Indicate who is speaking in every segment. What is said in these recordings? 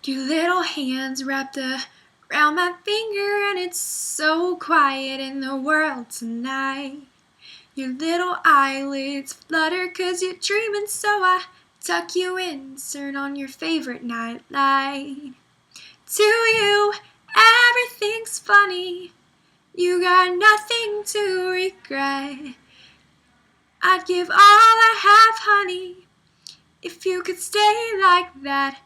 Speaker 1: Your little hands wrapped around my finger, and it's so quiet in the world tonight. Your little eyelids flutter 'cause you're dreaming, so I tuck you in, turn on your favorite night light. To you, everything's funny. You got nothing to regret. I'd give all I have, honey, if you could stay like that.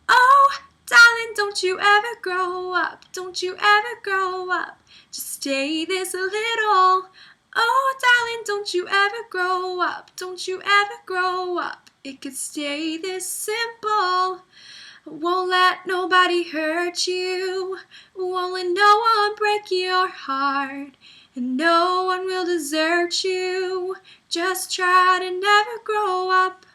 Speaker 1: Oh, darling, don't you ever grow up. Don't you ever grow up. Just stay this little. Oh, darling, don't you ever grow up. Don't you ever grow up. It could stay this simple. Won't let nobody hurt you. Won't let no one break your heart. And no one will desert you. Just try to never grow up.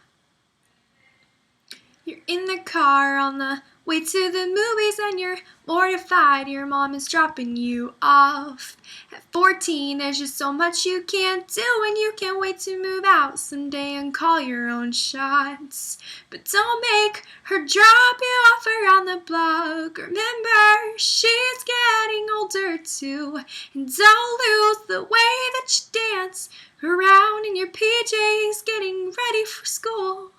Speaker 1: You're in the car on the way to the movies, and you're mortified your mom is dropping you off. At 14, there's just so much you can't do, and you can't wait to move out someday and call your own shots. But don't make her drop you off around the block. Remember, she's getting older too, and don't lose the way that you dance around in your PJs getting ready for school.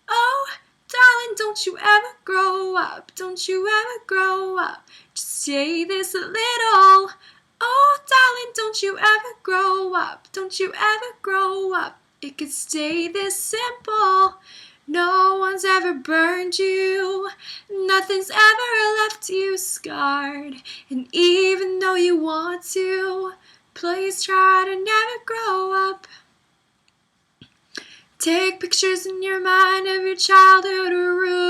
Speaker 1: Oh, darling, don't you ever grow up. Don't you ever grow up. Just stay this little. Oh, darling, don't you ever grow up. Don't you ever grow up. It could stay this simple. No one's ever burned you. Nothing's ever left you scarred. And even though you want to, please try to never grow up. Take pictures in your mind of your childhood room.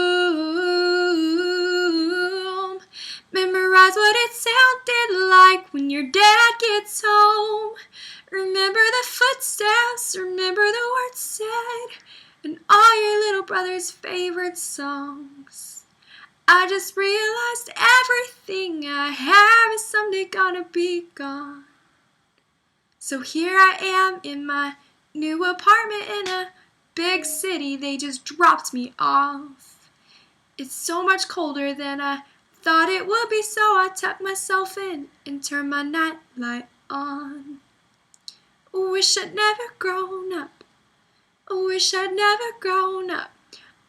Speaker 1: Memorize what it sounded like when your dad gets home. Remember the footsteps, remember the words said, and all your little brother's favorite songs. I just realized everything I have is someday gonna be gone. So here I am in my new apartment in a big city. They just dropped me off. It's so much colder than I thought it would be, so I tuck myself in and turn my night light on. Wish I'd never grown up. Wish I'd never grown up.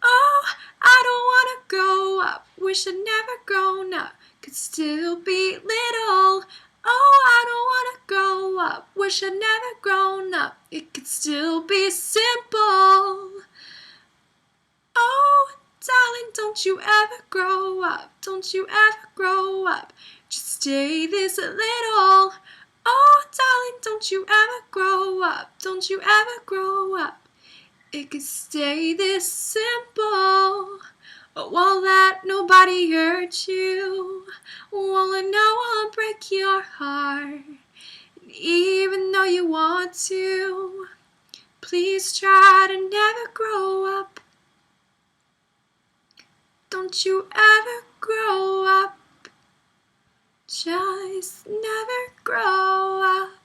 Speaker 1: Oh, I don't wanna grow up. Wish I'd never grown up. Could still be little. Oh, I don't wanna grow up. Wish I'd never grown up. It could still be simple. Oh, darling, don't you ever grow up. Don't you ever grow up. Just stay this little. Oh, darling, don't you ever grow up. Don't you ever grow up. It could stay this simple. Won't let nobody hurt you. Won't let no one break your heart. And even though you want to, please try to never grow up. Don't you ever grow up. Just never grow up.